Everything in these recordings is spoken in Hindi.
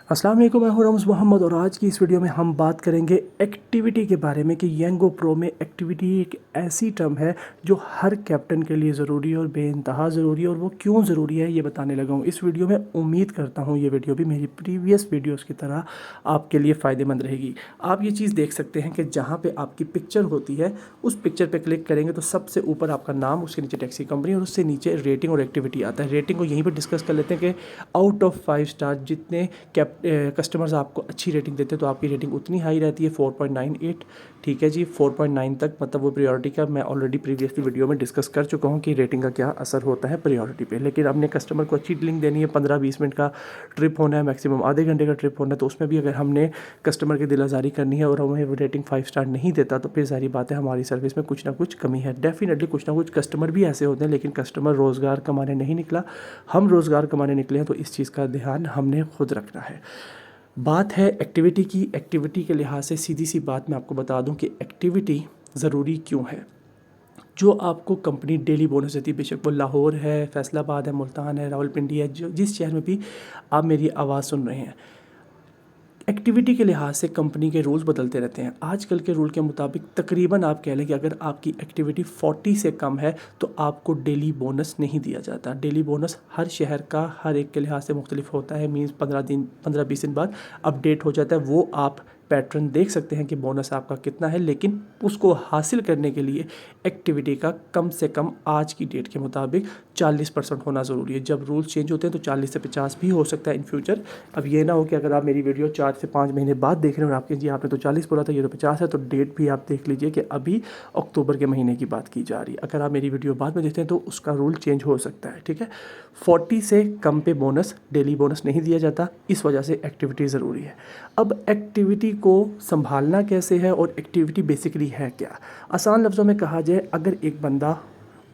अस्सलाम वालेकुम, मैं हूं रमज़ मोहम्मद और आज की इस वीडियो में हम बात करेंगे एक्टिविटी के बारे में कि यंगो प्रो में एक्टिविटी एक ऐसी टर्म है जो हर कैप्टन के लिए ज़रूरी है और बेइंतहा ज़रूरी है, और वो क्यों ज़रूरी है ये बताने लगा हूँ इस वीडियो में। उम्मीद करता हूँ ये वीडियो भी मेरी प्रीवियस वीडियोज़ की तरह आपके लिए फ़ायदेमंद रहेगी। आप ये चीज़ देख सकते हैं कि जहाँ पर आपकी पिक्चर होती है उस पिक्चर पर क्लिक करेंगे तो सबसे ऊपर आपका नाम, उसके नीचे टैक्सी कंपनी और उससे नीचे रेटिंग और एक्टिविटी आता है। रेटिंग को यहीं पर डिस्कस कर लेते हैं कि आउट ऑफ 5 स्टार जितने कस्टमर्स आपको अच्छी रेटिंग देते हैं तो आपकी रेटिंग उतनी हाई रहती है, 4.98। ठीक है जी, 4.9 तक मतलब वो प्रायोरिटी का मैं ऑलरेडी प्रीवियसली वीडियो में डिस्कस कर चुका हूँ कि रेटिंग का क्या असर होता है प्रायोरिटी पे। लेकिन अपने कस्टमर को अच्छी डीलिंग देनी है, 15-20 मिनट का ट्रिप होना है, मैक्सिमम आधे घंटे का ट्रिप होना है, तो उसमें भी अगर हमने कस्टमर की दिलाजारी करनी है और हमें रेटिंग 5 स्टार नहीं देता तो फिर सारी बात है हमारी सर्विस में कुछ ना कुछ कमी है। डेफिनेटली कुछ ना कुछ कस्टमर भी ऐसे होते हैं, लेकिन कस्टमर रोज़गार कमाने नहीं निकला, हम रोज़गार कमाने निकले हैं, तो इस चीज़ का ध्यान हमने खुद रखना है। बात है एक्टिविटी की। एक्टिविटी के लिहाज से सीधी सी बात मैं आपको बता दूं कि एक्टिविटी ज़रूरी क्यों है। जो आपको कंपनी डेली बोनस देती है, बेशक वो लाहौर है, फैसलाबाद है, मुल्तान है, रावलपिंडी है, जो जिस शहर में भी आप मेरी आवाज़ सुन रहे हैं, एक्टिविटी के लिहाज से कंपनी के रूल्स बदलते रहते हैं। आजकल के रूल के मुताबिक तकरीबन आप कह लें कि अगर आपकी एक्टिविटी 40 से कम है तो आपको डेली बोनस नहीं दिया जाता। डेली बोनस हर शहर का हर एक के लिहाज से मुख्तलिफ होता है, मीन्स 15-20 दिन बाद अपडेट हो जाता है। वो आप पैटर्न देख सकते हैं कि बोनस आपका कितना है, लेकिन उसको हासिल करने के लिए एक्टिविटी का कम से कम आज की डेट के मुताबिक 40% होना ज़रूरी है। जब रूल्स चेंज होते हैं तो 40 से 50 भी हो सकता है इन फ्यूचर। अब ये ना हो कि अगर आप मेरी वीडियो 4 से 5 महीने बाद देख रहे हैं और आपके जी आपने तो 40 बोला था, ये तो 50 है, तो डेट भी आप देख लीजिए कि अभी अक्टूबर के महीने की बात की जा रही है। अगर आप मेरी वीडियो बाद में देखते हैं तो उसका रूल चेंज हो सकता है। ठीक है, 40 से कम पे बोनस, डेली बोनस नहीं दिया जाता, इस वजह से एक्टिविटी ज़रूरी है। अब एक्टिविटी को संभालना कैसे है और एक्टिविटी बेसिकली है क्या। आसान लफ्ज़ों में कहा जाए, अगर एक बंदा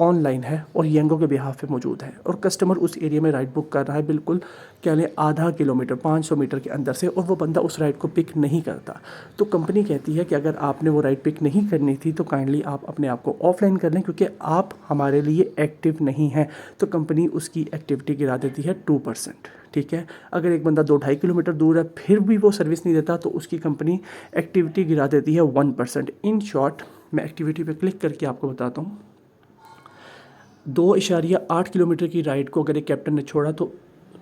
ऑनलाइन है और यंगो के बिहाफ पे मौजूद है और कस्टमर उस एरिया में राइड बुक कर रहा है, बिल्कुल कह लें आधा किलोमीटर 500 मीटर के अंदर से, और वो बंदा उस राइड को पिक नहीं करता, तो कंपनी कहती है कि अगर आपने वो राइड पिक नहीं करनी थी तो काइंडली आप अपने आप को ऑफलाइन कर लें, क्योंकि आप हमारे लिए एक्टिव नहीं हैं। तो कंपनी उसकी एक्टिविटी गिरा देती है 2%। ठीक है, अगर एक बंदा 2-2.5 किलोमीटर दूर है फिर भी वो सर्विस नहीं देता तो उसकी कंपनी एक्टिविटी गिरा देती है 1%। इन शॉर्ट, मैं एक्टिविटी पे क्लिक करके आपको बताता हूँ। 2.8 किलोमीटर की राइड को अगर एक कैप्टन ने छोड़ा तो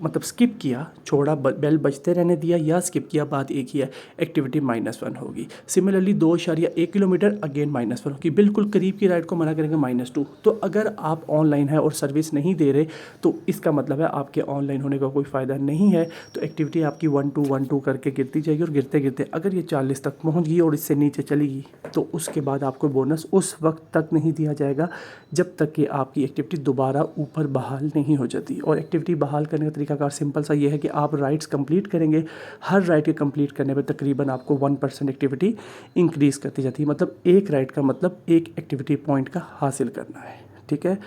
मतलब स्किप किया, छोड़ा, बेल बजते रहने दिया या स्किप किया, बात एक ही है, एक्टिविटी -1 होगी। सिमिलरली 2.1 किलोमीटर अगेन -1 होगी। बिल्कुल करीब की राइड को मना करेंगे -2। तो अगर आप ऑनलाइन है और सर्विस नहीं दे रहे तो इसका मतलब है आपके ऑनलाइन होने का कोई फ़ायदा नहीं है। तो एक्टिविटी आपकी 1-2 करके गिरती जाएगी और गिरते गिरते अगर ये 40 तक पहुँच गई और इससे नीचे चली गई तो उसके बाद आपको बोनस उस वक्त तक नहीं दिया जाएगा जब तक कि आपकी एक्टिविटी दोबारा ऊपर बहाल नहीं हो जाती। और एक्टिविटी बहाल करने का कार सिंपल सा ये है कि आप राइड्स कंप्लीट करेंगे, हर राइड के कंप्लीट करने पर तकरीबन आपको 1% एक्टिविटी इंक्रीज करती जाती है। मतलब एक राइड का मतलब एक एक्टिविटी पॉइंट का हासिल करना है। ठीक है,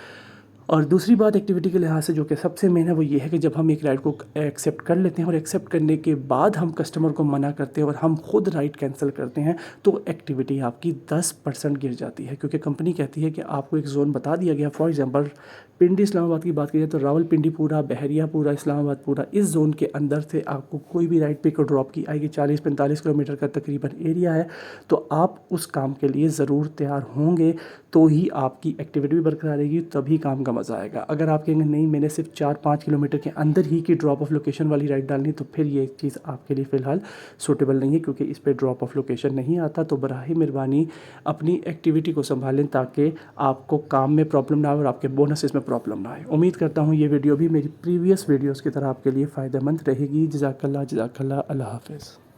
और दूसरी बात एक्टिविटी के लिहाज से जो कि सबसे मेन है वो ये है कि जब हम एक राइड को एक्सेप्ट कर लेते हैं और एक्सेप्ट करने के बाद हम कस्टमर को मना करते हैं और हम खुद राइड कैंसिल करते हैं तो एक्टिविटी आपकी 10% गिर जाती है, क्योंकि कंपनी कहती है कि आपको एक जोन बता दिया गया। फॉर एग्जांपल पिंडी इस्लामाबाद की बात की जाए तो रावलपिंडी पूरा, बहरिया पूरा, इस्लामाबाद पूरा, इस जोन के अंदर से आपको कोई भी राइड पिक और ड्रॉप की आएगी। 40-45 किलोमीटर का तकरीबन एरिया है, तो आप उस काम के लिए ज़रूर तैयार होंगे तो ही आपकी एक्टिविटी भी बरकरार रहेगी, तभी काम का मज़ा आएगा। अगर आप कहेंगे नहीं मैंने सिर्फ 4-5 किलोमीटर के अंदर ही की ड्रॉप ऑफ लोकेशन वाली राइड डालनी, तो फिर ये चीज़ आपके लिए फ़िलहाल सूटेबल नहीं है, क्योंकि इस पर ड्रॉप ऑफ लोकेशन नहीं आता। तो बराह मेहरबानी अपनी एक्टिविटी को संभालें ताकि आपको काम में प्रॉब्लम ना हो और आपके बोनसेस में प्रॉब्लम ना आए। उम्मीद करता हूँ ये वीडियो भी मेरी प्रीवियस वीडियोज़ की तरह आपके लिए फ़ायदेमंद रहेगी। जज़ाकल्लाह, अल्लाह हाफ़िज़।